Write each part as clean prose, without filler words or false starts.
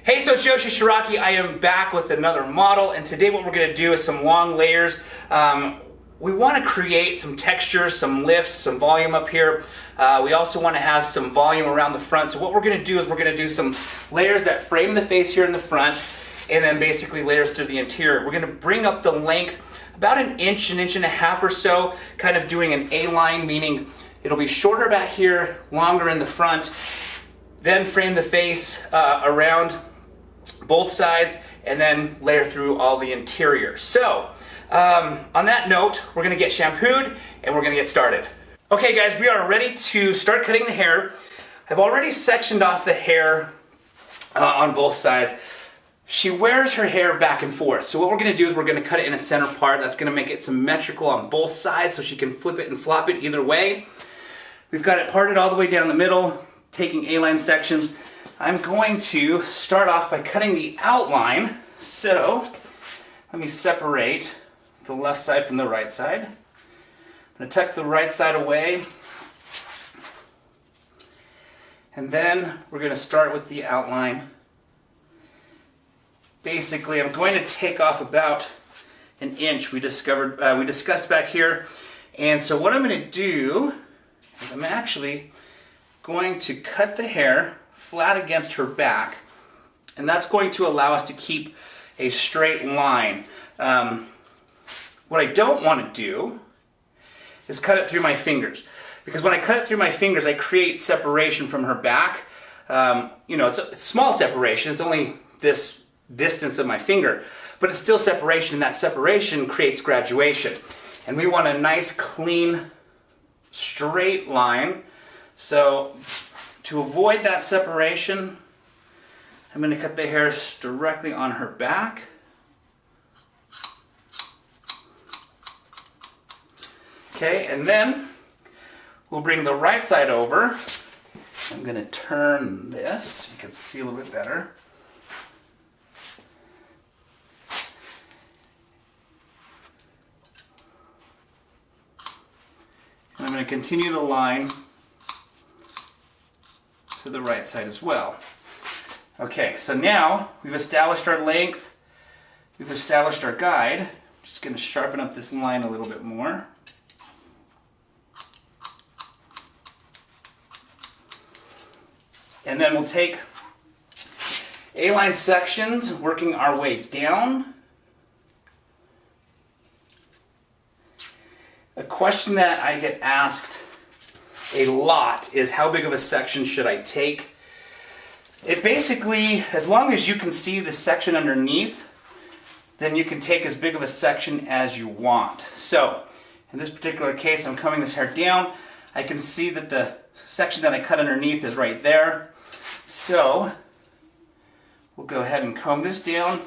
Hey, so it's Yoshi Shiraki. I am back with another model, and today what we're going to do is some long layers. We want to create some texture, some lift, some volume up here. We also want to have some volume around the front. So what we're going to do is we're going to do some layers that frame the face here in the front, and then basically layers through the interior. We're going to bring up the length about an inch and a half or so, kind of doing an A-line, meaning it'll be shorter back here, longer in the front, then frame the face around both sides, and then layer through all the interior. So, on that note, we're gonna get shampooed and we're gonna get started. Okay guys, we are ready to start cutting the hair. I've already sectioned off the hair on both sides. She wears her hair back and forth. So what we're gonna do is we're gonna cut it in a center part. That's gonna make it symmetrical on both sides so she can flip it and flop it either way. We've got it parted all the way down the middle, taking A-line sections. I'm going to start off by cutting the outline. So let me separate the left side from the right side. I'm going to tuck the right side away. And then we're going to start with the outline. Basically, I'm going to take off about an inch we discussed back here. And so what I'm going to do is I'm actually going to cut the hair flat against her back, and that's going to allow us to keep a straight line. What I don't want to do is cut it through my fingers, because when I cut it through my fingers I create separation from her back. It's a small separation, it's only this distance of my finger, but it's still separation, and that separation creates graduation. And we want a nice clean straight line. So to avoid that separation, I'm going to cut the hair directly on her back. Okay, and then we'll bring the right side over. I'm going to turn this so you can see a little bit better. And I'm going to continue the line to the right side as well. Okay, so now we've established our length, we've established our guide. I'm just going to sharpen up this line a little bit more. And then we'll take A-line sections, working our way down. A question that I get asked a lot is, how big of a section should I take? It basically, as long as you can see the section underneath, then you can take as big of a section as you want. So, in this particular case, I'm combing this hair down. I can see that the section that I cut underneath is right there. So, we'll go ahead and comb this down.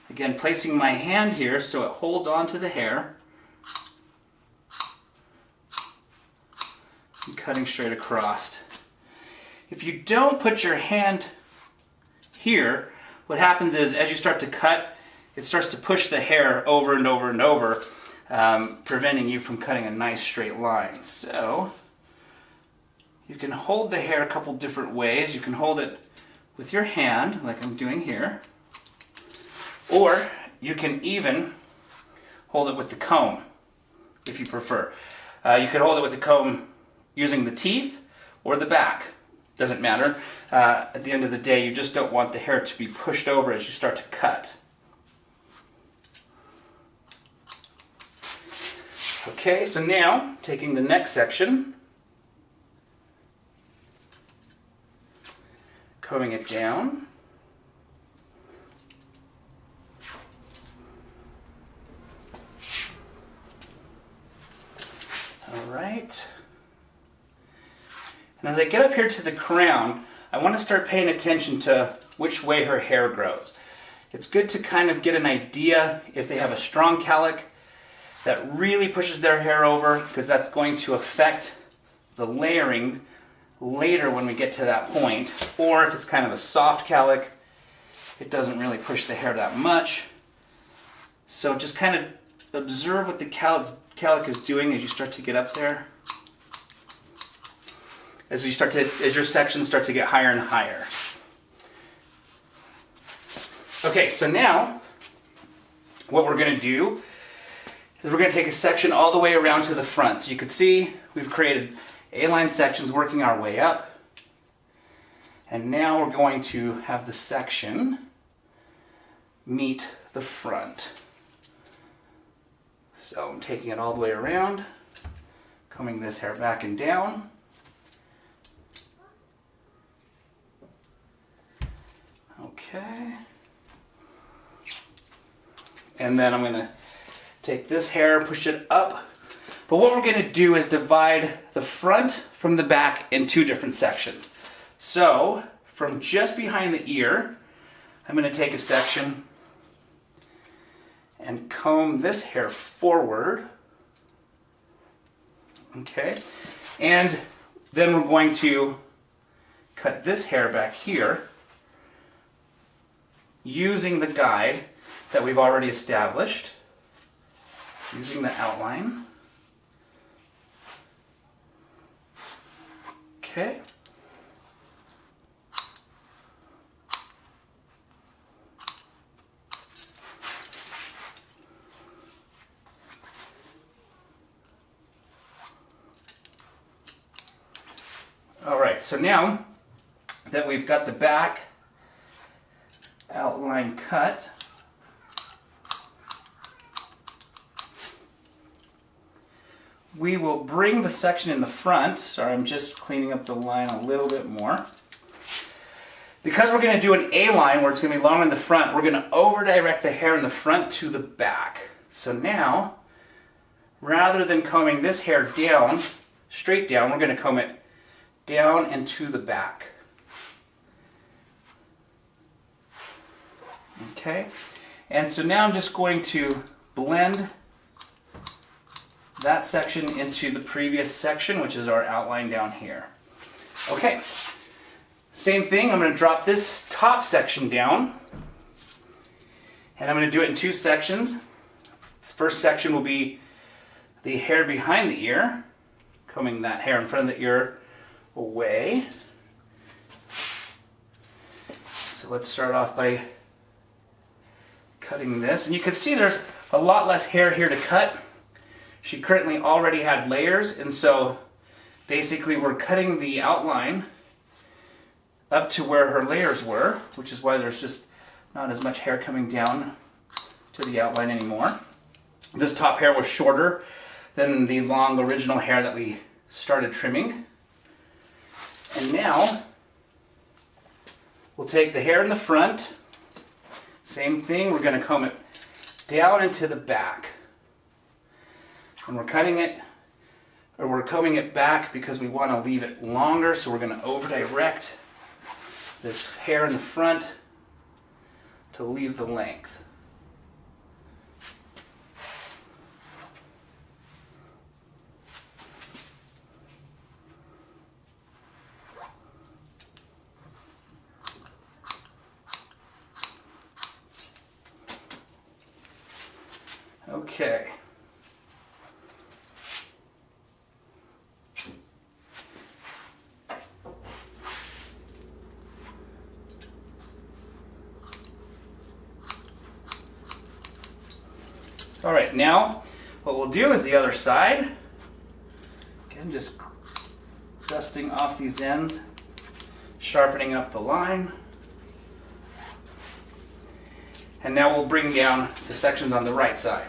Again, placing my hand here so it holds onto the hair. And cutting straight across. If you don't put your hand here, what happens is as you start to cut, it starts to push the hair over and over and over, preventing you from cutting a nice straight line. So you can hold the hair a couple different ways. You can hold it with your hand, like I'm doing here, or you can even hold it with the comb, if you prefer. You could hold it with the comb using the teeth or the back. Doesn't matter. At the end of the day, you just don't want the hair to be pushed over as you start to cut. Okay, so now taking the next section, combing it down. All right. And as I get up here to the crown, I want to start paying attention to which way her hair grows. It's good to kind of get an idea if they have a strong cowlick that really pushes their hair over, because that's going to affect the layering later when we get to that point. Or if it's kind of a soft cowlick, it doesn't really push the hair that much. So just kind of observe what the cowlick is doing as you start to get up there. As your sections start to get higher and higher. Okay, so now what we're going to do is we're going to take a section all the way around to the front. So you can see we've created A-line sections working our way up. And now we're going to have the section meet the front. So I'm taking it all the way around, combing this hair back and down. Okay. And then I'm going to take this hair, push it up. But what we're going to do is divide the front from the back in two different sections. So from just behind the ear, I'm going to take a section and comb this hair forward. Okay. And then we're going to cut this hair back here using the guide that we've already established, using the outline. Okay. All right, so now that we've got the back outline cut, we will bring the section in the front. Sorry, I'm just cleaning up the line a little bit more. Because we're going to do an A-line where it's going to be long in the front, we're going to over-direct the hair in the front to the back. So now, rather than combing this hair down, straight down, we're going to comb it down and to the back. Okay, and so now I'm just going to blend that section into the previous section, which is our outline down here. Okay, same thing, I'm going to drop this top section down, and I'm going to do it in two sections. This first section will be the hair behind the ear, combing that hair in front of the ear away. So let's start off by cutting this, and you can see there's a lot less hair here to cut. She currently already had layers, and so basically we're cutting the outline up to where her layers were, which is why there's just not as much hair coming down to the outline anymore. This top hair was shorter than the long original hair that we started trimming. And now we'll take the hair in the front, same thing, we're going to comb it down into the back. And we're cutting it, or we're combing it back because we want to leave it longer, so we're going to over-direct this hair in the front to leave the length. Okay. All right, now what we'll do is the other side. Again, just dusting off these ends, sharpening up the line. And now we'll bring down the sections on the right side.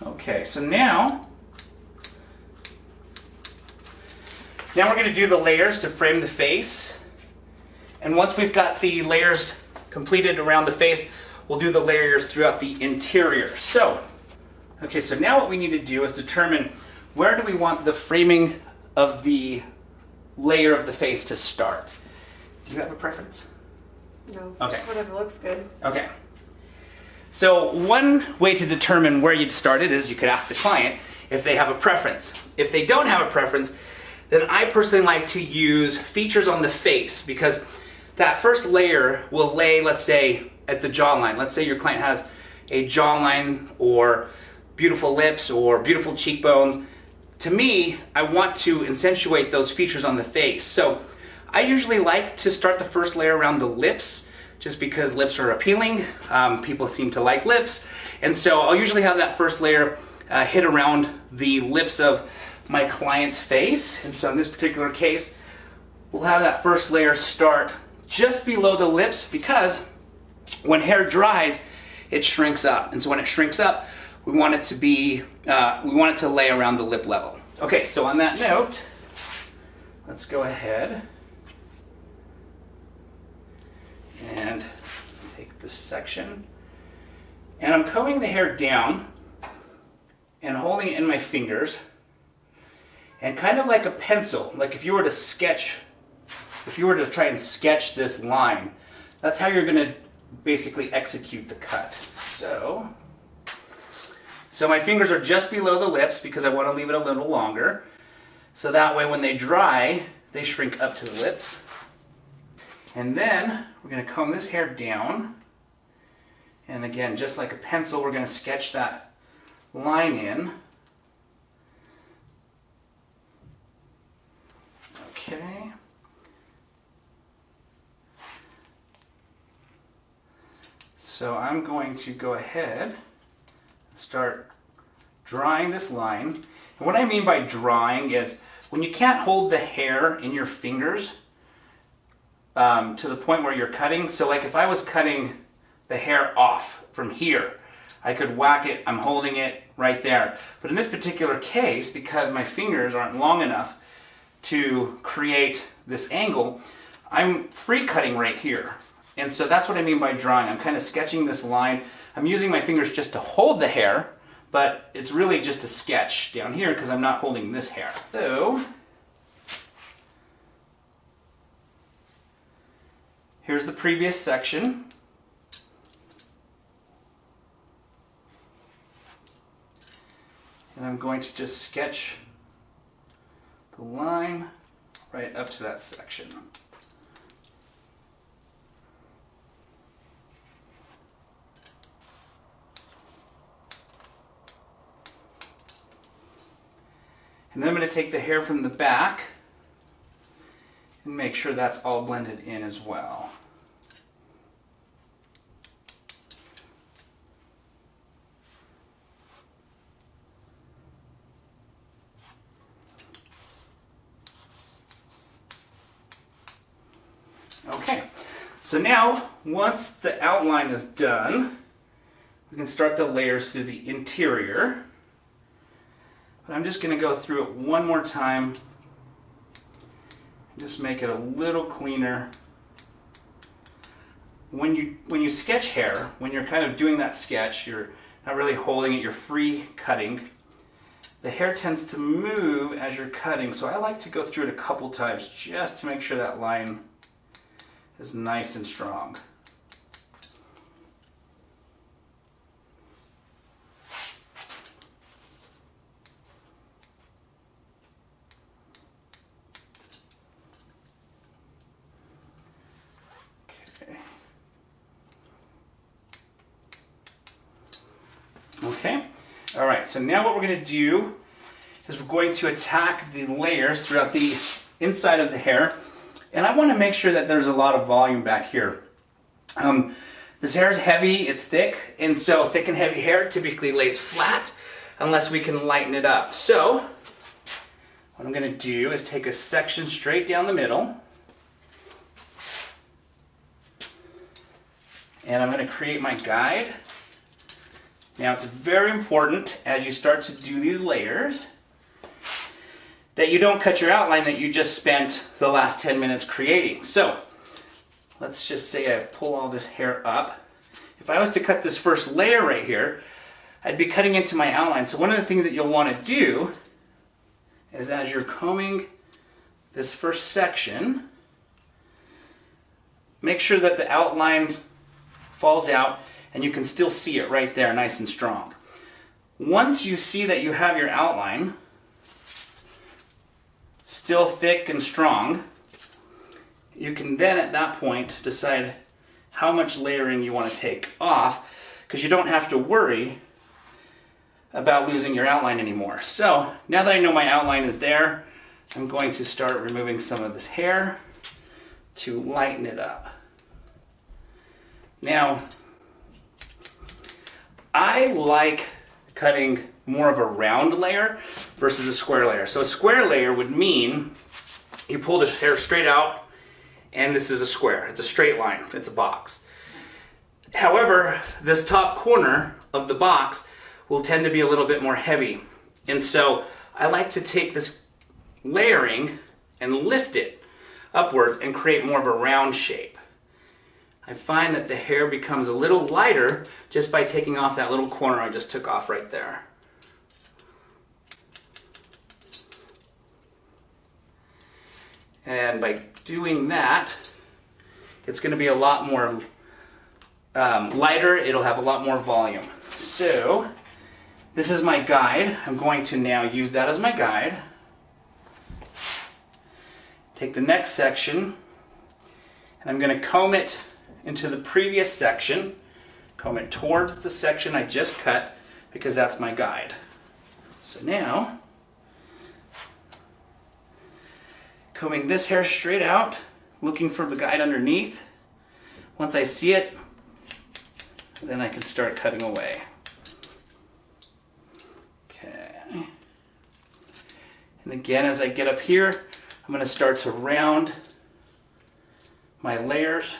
Okay, so now we're going to do the layers to frame the face. And once we've got the layers completed around the face, we'll do the layers throughout the interior. So now what we need to do is determine where do we want the framing of the layer of the face to start. Do you have a preference? No, okay. Just whatever looks good. Okay. So one way to determine where you'd start it is you could ask the client if they have a preference. If they don't have a preference, then I personally like to use features on the face, because that first layer will lay, let's say, at the jawline. Let's say your client has a jawline or beautiful lips or beautiful cheekbones. To me, I want to accentuate those features on the face. So I usually like to start the first layer around the lips, just because lips are appealing. People seem to like lips. And so I'll usually have that first layer hit around the lips of my client's face. And so in this particular case, we'll have that first layer start just below the lips, because when hair dries, it shrinks up. And so when it shrinks up, we want it to be, we want it to lay around the lip level. Okay, so on that note, let's go ahead and take this section. And I'm combing the hair down and holding it in my fingers, and kind of like a pencil, like if you were to try and sketch this line, that's how you're going to basically execute the cut. So my fingers are just below the lips because I want to leave it a little longer. So that way when they dry, they shrink up to the lips. And then we're going to comb this hair down. And again, just like a pencil, we're going to sketch that line in. Okay. So I'm going to go ahead and start drawing this line. And what I mean by drawing is when you can't hold the hair in your fingers to the point where you're cutting. So like if I was cutting the hair off from here, I could whack it, I'm holding it right there. But in this particular case, because my fingers aren't long enough to create this angle, I'm free cutting right here. And so that's what I mean by drawing. I'm kind of sketching this line. I'm using my fingers just to hold the hair, but it's really just a sketch down here because I'm not holding this hair. So here's the previous section. And I'm going to just sketch the line right up to that section. And then I'm going to take the hair from the back and make sure that's all blended in as well. Okay, so now once the outline is done, we can start the layers through the interior. But I'm just going to go through it one more time and just make it a little cleaner. When you sketch hair, when you're kind of doing that sketch, you're not really holding it, you're free cutting. The hair tends to move as you're cutting, so I like to go through it a couple times just to make sure that line is nice and strong. Okay, all right, so now what we're going to do is we're going to attack the layers throughout the inside of the hair. And I want to make sure that there's a lot of volume back here. This hair is heavy, it's thick, and so thick and heavy hair typically lays flat unless we can lighten it up. So what I'm going to do is take a section straight down the middle, and I'm going to create my guide. Now it's very important as you start to do these layers that you don't cut your outline that you just spent the last 10 minutes creating. So let's just say I pull all this hair up. If I was to cut this first layer right here, I'd be cutting into my outline. So one of the things that you'll want to do is as you're combing this first section, make sure that the outline falls out and you can still see it right there nice and strong. Once you see that you have your outline still thick and strong, you can then at that point decide how much layering you want to take off, because you don't have to worry about losing your outline anymore. So now that I know my outline is there, I'm going to start removing some of this hair to lighten it up. Now, I like cutting more of a round layer versus a square layer. So a square layer would mean you pull the hair straight out and this is a square. It's a straight line. It's a box. However, this top corner of the box will tend to be a little bit more heavy. And so I like to take this layering and lift it upwards and create more of a round shape. I find that the hair becomes a little lighter just by taking off that little corner I just took off right there. And by doing that, it's going to be a lot more lighter. It'll have a lot more volume. So this is my guide. I'm going to now use that as my guide. Take the next section and I'm going to comb it into the previous section, comb it towards the section I just cut because that's my guide. So now, combing this hair straight out, looking for the guide underneath. Once I see it, then I can start cutting away. Okay. And again, as I get up here, I'm going to start to round my layers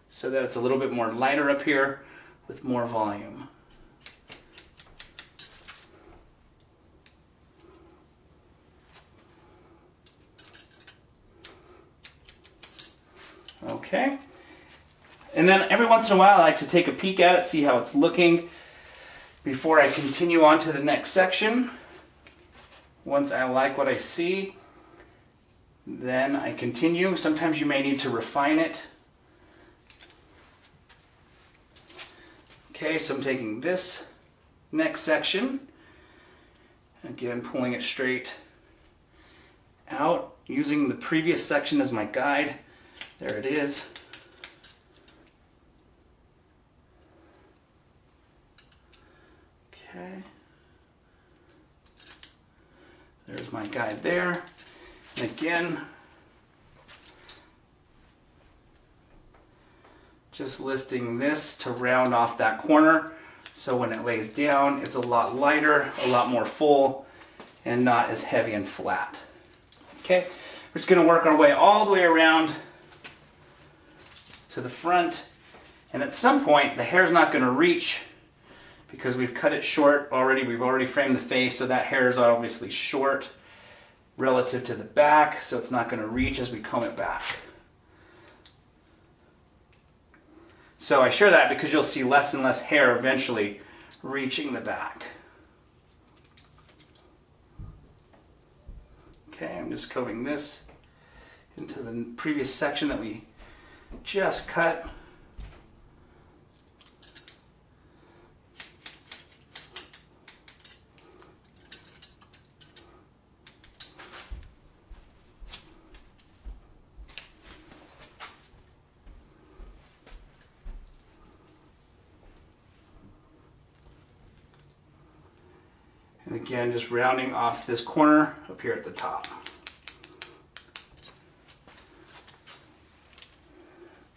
so that it's a little bit more lighter up here with more volume. Okay. And then every once in a while I like to take a peek at it, see how it's looking before I continue on to the next section. Once I like what I see, then I continue. Sometimes you may need to refine it. Okay, so I'm taking this next section, again pulling it straight out, using the previous section as my guide. There it is. Okay. There's my guide there. And again, just lifting this to round off that corner so when it lays down it's a lot lighter, a lot more full, and not as heavy and flat. Okay, we're just going to work our way all the way around to the front, and at some point the hair's not going to reach because we've cut it short already. We've already framed the face, so that hair is obviously short relative to the back, so it's not going to reach as we comb it back. So I share that because you'll see less and less hair eventually reaching the back. Okay, I'm just combing this into the previous section that we just cut. And again, just rounding off this corner up here at the top.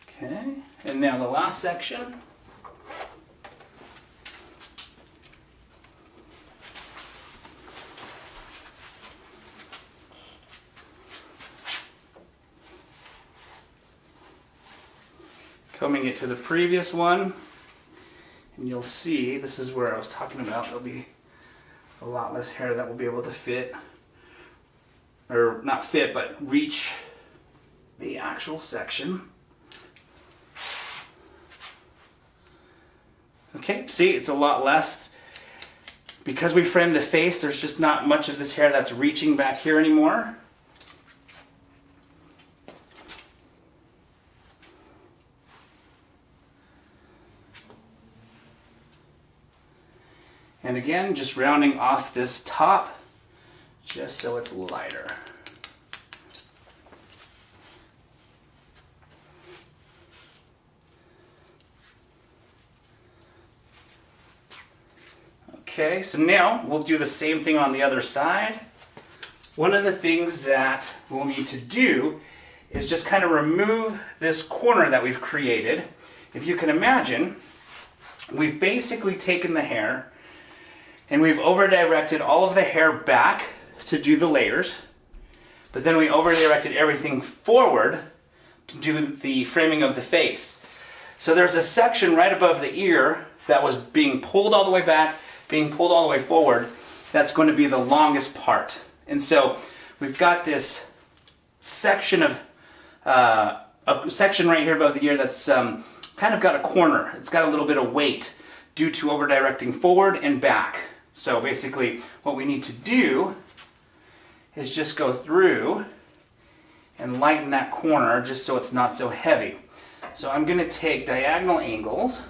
Okay, and now the last section. combing it to the previous one, and you'll see this is where I was talking about. There'll be a lot less hair that will be able to fit, or not fit, but reach the actual section. Okay, see, it's a lot less. Because we framed the face, there's just not much of this hair that's reaching back here anymore. And again, just rounding off this top, just so it's lighter. Okay, so now we'll do the same thing on the other side. One of the things that we'll need to do is just kind of remove this corner that we've created. If you can imagine, we've basically taken the hair and we've over-directed all of the hair back to do the layers, but then we over-directed everything forward to do the framing of the face. So there's a section right above the ear that was being pulled all the way back, being pulled all the way forward. That's going to be the longest part. And so we've got this section of, a section right here above the ear that's kind of got a corner. It's got a little bit of weight due to over-directing forward and back. So basically what we need to do is just go through and lighten that corner just so it's not so heavy. So I'm going to take diagonal angles,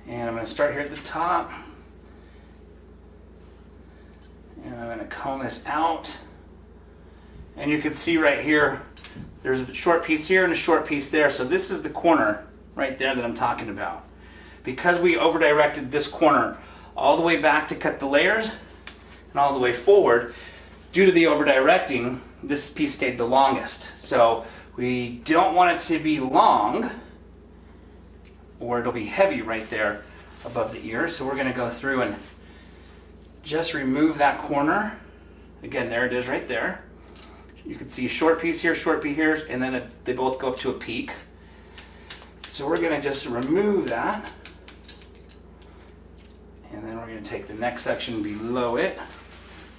and I'm going to start here at the top, and I'm going to comb this out. And you can see right here there's a short piece here and a short piece there, so this is the corner right there that I'm talking about. Because we over-directed this corner all the way back to cut the layers and all the way forward, due to the over-directing, this piece stayed the longest. So we don't want it to be long, or it'll be heavy right there above the ear. So we're going to go through and just remove that corner. Again, there it is right there. You can see a short piece here, short piece here, and then they both go up to a peak. So we're going to just remove that. And then we're going to take the next section below it,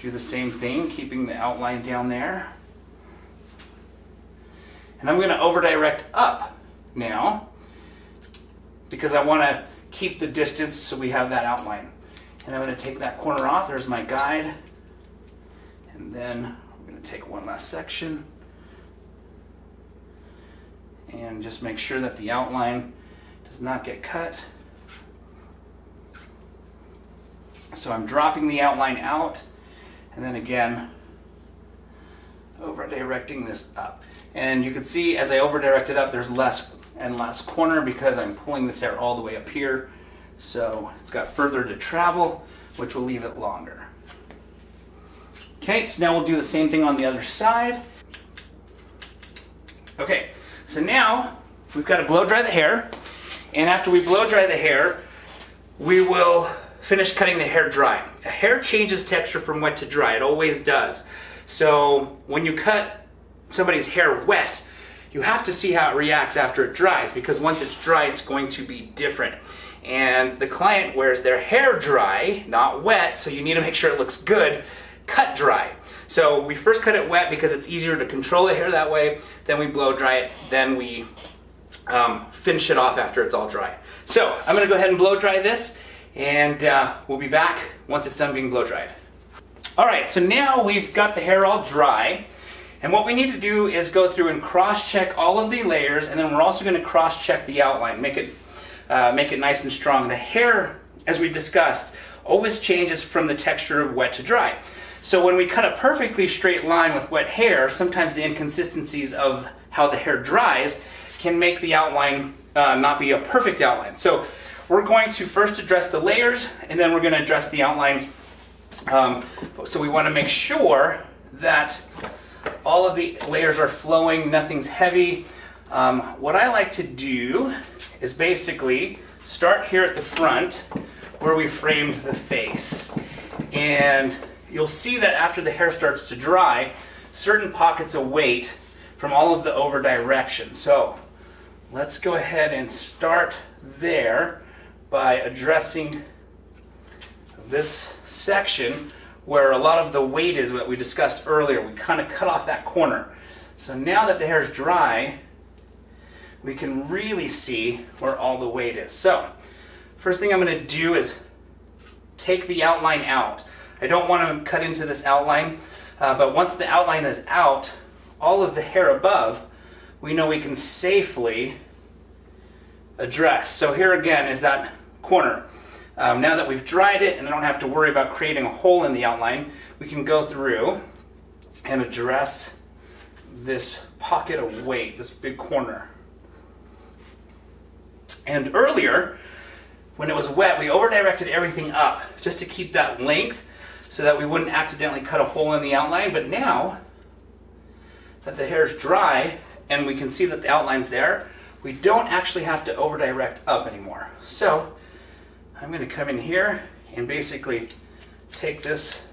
do the same thing, keeping the outline down there. And I'm going to over-direct up now, because I want to keep the distance so we have that outline. And I'm going to take that corner off. There's my guide. And then we're going to take one last section and just make sure that the outline does not get cut. So I'm dropping the outline out, and then again over-directing this up. And you can see as I over-direct it up, there's less and less corner because I'm pulling this hair all the way up here. So it's got further to travel, which will leave it longer. Okay, so now we'll do the same thing on the other side. Okay, so now we've got to blow dry the hair. And after we blow dry the hair, we will finish cutting the hair dry. A hair changes texture from wet to dry. It always does. So when you cut somebody's hair wet, you have to see how it reacts after it dries, because once it's dry, it's going to be different. And the client wears their hair dry, not wet, so you need to make sure it looks good, cut dry. So we first cut it wet because it's easier to control the hair that way, then we blow dry it, then we finish it off after it's all dry. So I'm gonna go ahead and blow dry this, and we'll be back once it's done being blow dried. All right, so now we've got the hair all dry, and what we need to do is go through and cross-check all of the layers, and then we're also going to cross-check the outline, make it nice and strong. The hair, as we discussed, always changes from the texture of wet to dry. So when we cut a perfectly straight line with wet hair, sometimes the inconsistencies of how the hair dries can make the outline not be a perfect outline. So we're going to first address the layers, and then we're going to address the outline. So we want to make sure that all of the layers are flowing, nothing's heavy. What I like to do is basically start here at the front where we framed the face. And you'll see that after the hair starts to dry, certain pockets of weight from all of the over direction. So let's go ahead and start there by addressing this section where a lot of the weight is, what we discussed earlier. We kind of cut off that corner. So now that the hair is dry, we can really see where all the weight is. So first thing I'm going to do is take the outline out. I don't want to cut into this outline, but once the outline is out, all of the hair above, we know we can safely address. So here again is that corner. Now that we've dried it and I don't have to worry about creating a hole in the outline, we can go through and address this pocket of weight, this big corner. And earlier, when it was wet, we over-directed everything up just to keep that length so that we wouldn't accidentally cut a hole in the outline. But now that the hair is dry and we can see that the outline's there, we don't actually have to over-direct up anymore. So I'm going to come in here and basically take this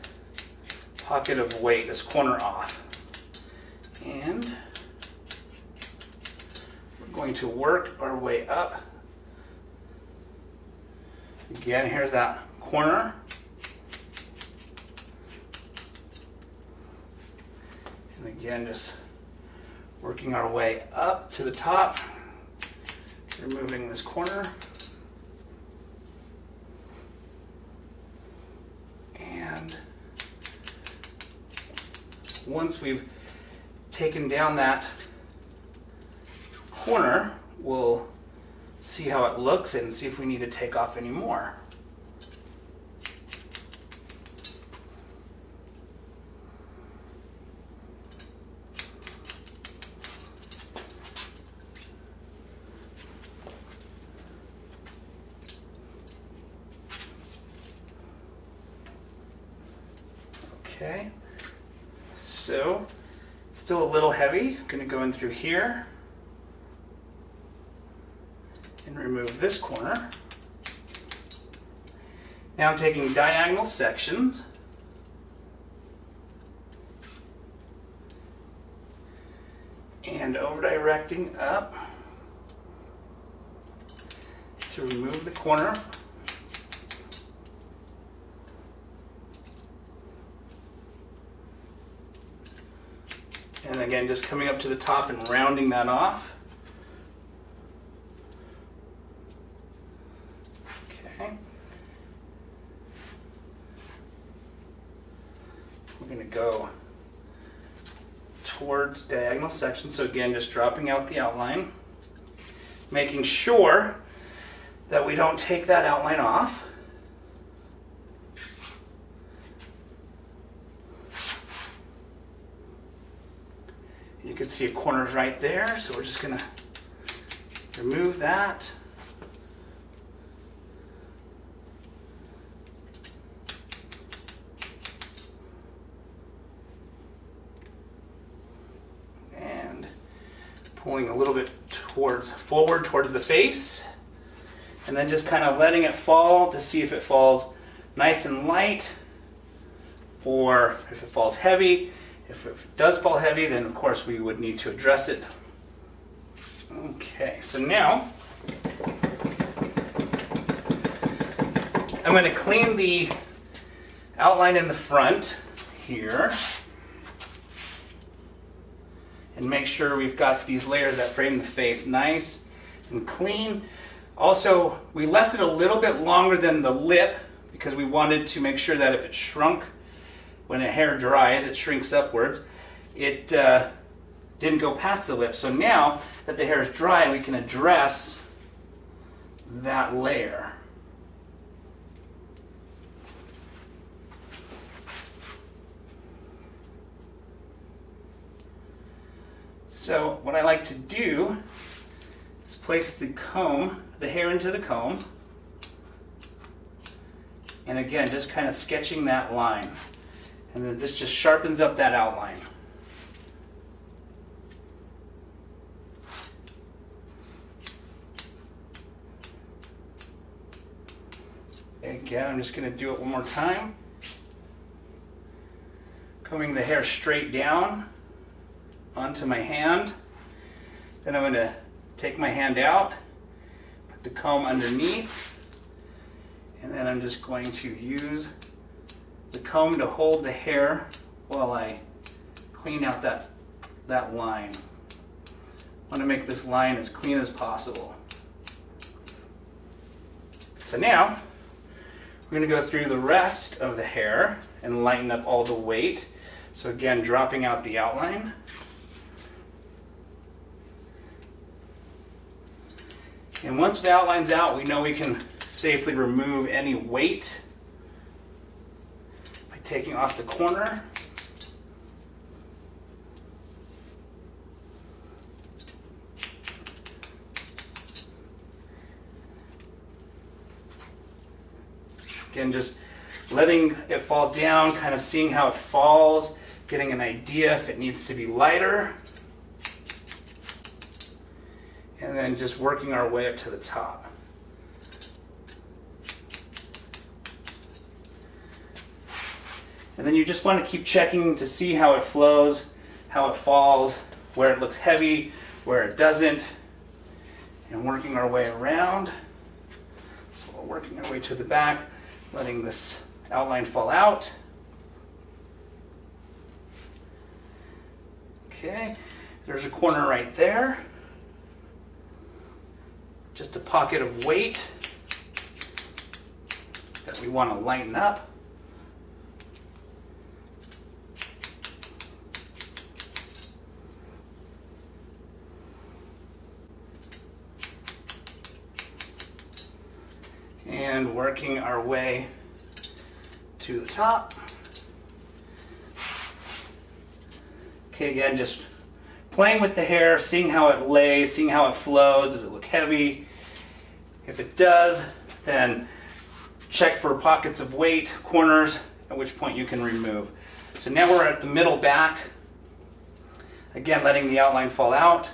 pocket of weight, this corner off. And we're going to work our way up. Again, here's that corner. And again, just working our way up to the top, removing this corner. And once we've taken down that corner, we'll see how it looks and see if we need to take off any more. Okay, so it's still a little heavy. I'm going to go in through here and remove this corner. Now I'm taking diagonal sections and over-directing up to remove the corner. And again, just coming up to the top and rounding that off. Okay. We're going to go towards diagonal sections. So again, just dropping out the outline, making sure that we don't take that outline off. You can see a corner right there, so we're just going to remove that. And pulling a little bit forward towards the face, and then just kind of letting it fall to see if it falls nice and light or if it falls heavy. If it does fall heavy, then of course we would need to address it. Okay, so now I'm going to clean the outline in the front here and make sure we've got these layers that frame the face nice and clean. Also, we left it a little bit longer than the lip because we wanted to make sure that if it shrunk when a hair dries, it shrinks upwards. It didn't go past the lip. So now that the hair is dry, we can address that layer. So what I like to do is place the hair into the comb, and again, just kind of sketching that line. And then this just sharpens up that outline. Again, I'm just going to do it one more time. Combing the hair straight down. onto my hand. Then I'm going to take my hand out, put the comb underneath, and then I'm just going to use the comb to hold the hair while I clean out that line. I want to make this line as clean as possible. So now, we're going to go through the rest of the hair and lighten up all the weight. So again, dropping out the outline. And once the outline's out, we know we can safely remove any weight by taking off the corner. Again, just letting it fall down, kind of seeing how it falls, getting an idea if it needs to be lighter. And then just working our way up to the top. And then you just want to keep checking to see how it flows, how it falls, where it looks heavy, where it doesn't, and working our way around. So we're working our way to the back, letting this outline fall out. Okay, there's a corner right there. Just a pocket of weight that we want to lighten up. And working our way to the top. Okay, again, just playing with the hair, seeing how it lays, seeing how it flows. Does it look heavy? If it does, then check for pockets of weight, corners, at which point you can remove. So now we're at the middle back. Again, letting the outline fall out.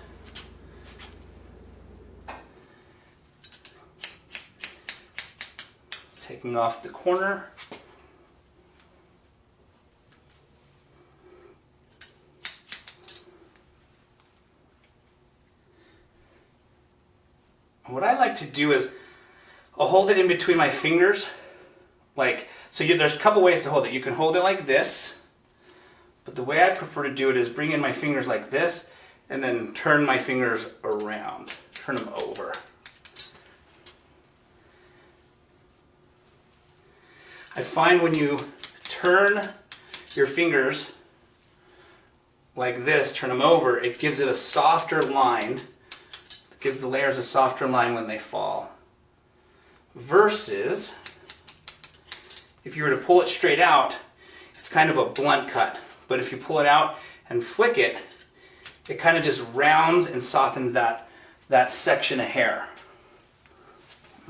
Taking off the corner. What I like to do is I'll hold it in between my fingers, there's a couple ways to hold it. You can hold it like this, but the way I prefer to do it is bring in my fingers like this and then turn my fingers around, turn them over. I find when you turn your fingers like this, turn them over, it gives it a softer line. Gives the layers a softer line when they fall. Versus, if you were to pull it straight out, it's kind of a blunt cut. But if you pull it out and flick it, it kind of just rounds and softens that section of hair.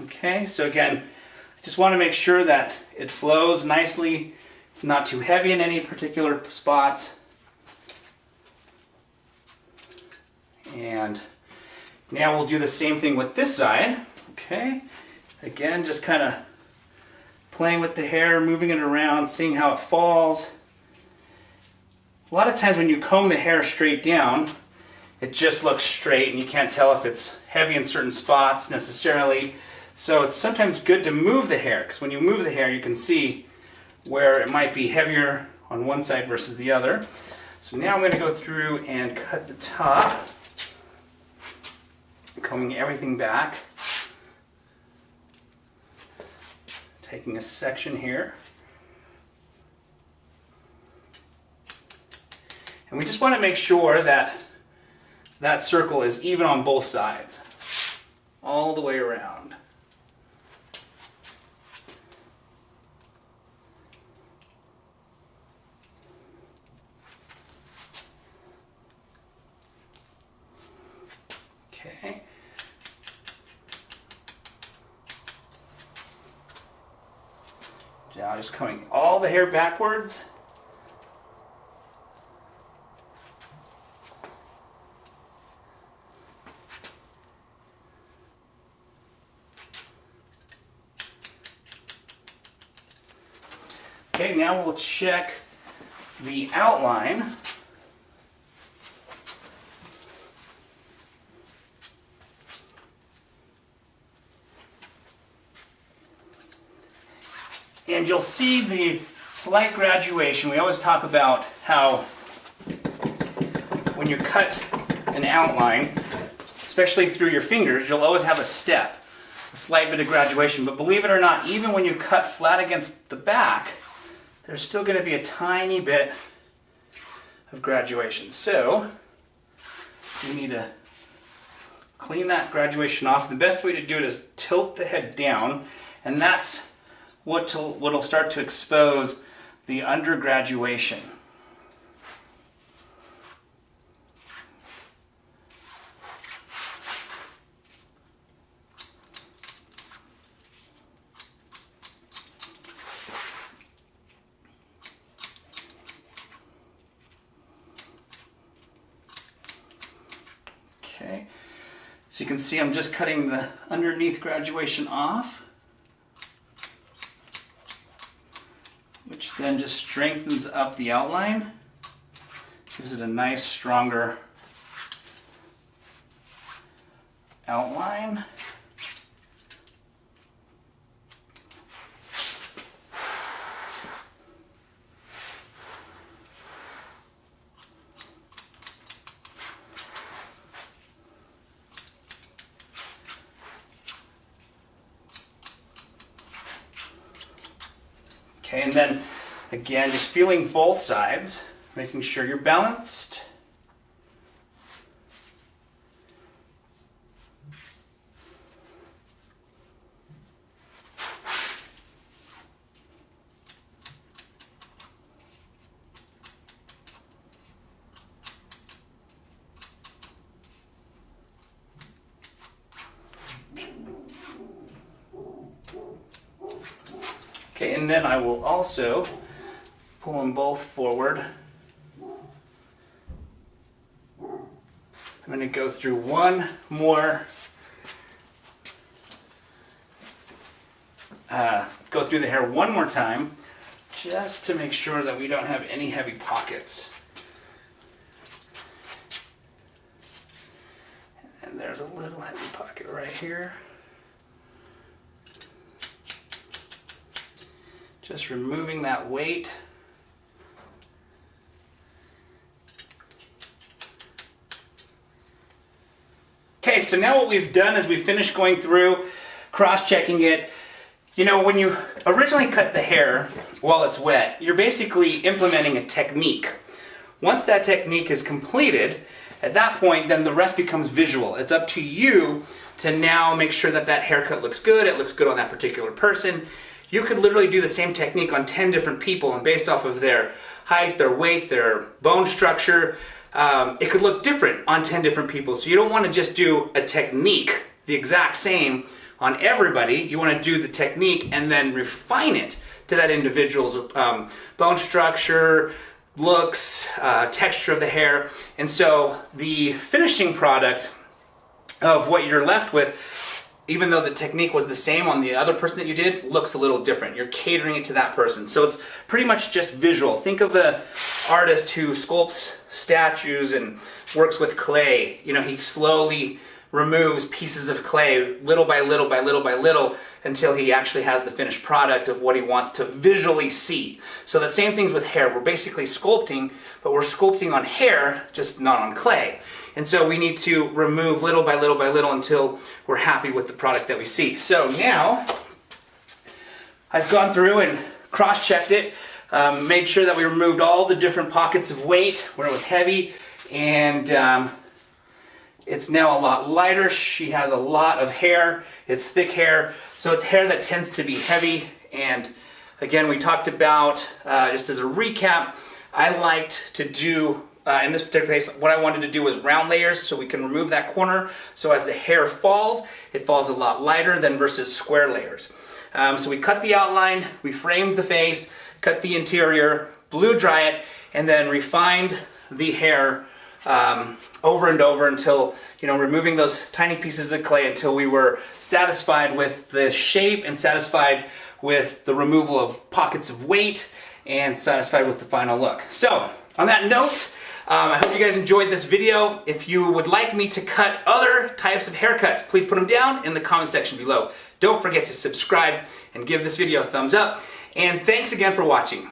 Okay, so again, I just want to make sure that it flows nicely. It's not too heavy in any particular spots. And now we'll do the same thing with this side. Okay, again, just kind of playing with the hair, moving it around, seeing how it falls. A lot of times when you comb the hair straight down, it just looks straight and you can't tell if it's heavy in certain spots necessarily. So it's sometimes good to move the hair, because when you move the hair you can see where it might be heavier on one side versus the other. So now I'm going to go through and cut the top, combing everything back, taking a section here, and we just want to make sure that that circle is even on both sides, all the way around. Okay. Now just coming all the hair backwards. Okay, now we'll check the outline. And you'll see the slight graduation. We always talk about how when you cut an outline, especially through your fingers, you'll always have a step, a slight bit of graduation. But believe it or not, even when you cut flat against the back, there's still going to be a tiny bit of graduation. So you need to clean that graduation off. The best way to do it is tilt the head down, and that's what'll start to expose the under graduation. Okay, so you can see I'm just cutting the underneath graduation off, which then just strengthens up the outline, gives it a nice, stronger outline. Okay, and then again, just feeling both sides, making sure you're balanced. Okay, and then I will also pull them both forward. I'm going to go through one more, go through the hair one more time, just to make sure that we don't have any heavy pockets. And there's a little heavy pocket right here. Just removing that weight. Okay, so now what we've done is we've finished going through, cross-checking it. You know, when you originally cut the hair while it's wet, you're basically implementing a technique. Once that technique is completed, at that point, then the rest becomes visual. It's up to you to now make sure that that haircut looks good, it looks good on that particular person. You could literally do the same technique on 10 different people, and based off of their height, their weight, their bone structure, it could look different on 10 different people. So you don't want to just do a technique the exact same on everybody. You want to do the technique and then refine it to that individual's bone structure, looks, texture of the hair. And so the finishing product of what you're left with, even though the technique was the same on the other person that you did, looks a little different. You're catering it to that person. So it's pretty much just visual. Think of an artist who sculpts statues and works with clay. You know, he slowly removes pieces of clay little by little by little by little until he actually has the finished product of what he wants to visually see. So the same things with hair. We're basically sculpting, but we're sculpting on hair, just not on clay. And so we need to remove little by little by little until we're happy with the product that we see. So now I've gone through and cross-checked it, made sure that we removed all the different pockets of weight where it was heavy, and it's now a lot lighter. She has a lot of hair. It's thick hair, so it's hair that tends to be heavy. And again, we talked about, just as a recap, I liked to do, in this particular case, what I wanted to do was round layers so we can remove that corner. So as the hair falls, it falls a lot lighter than versus square layers. So we cut the outline, we framed the face, cut the interior, blow dry it, and then refined the hair over and over until, you know, removing those tiny pieces of clay until we were satisfied with the shape and satisfied with the removal of pockets of weight and satisfied with the final look. So on that note, I hope you guys enjoyed this video. If you would like me to cut other types of haircuts, please put them down in the comment section below. Don't forget to subscribe and give this video a thumbs up. And thanks again for watching.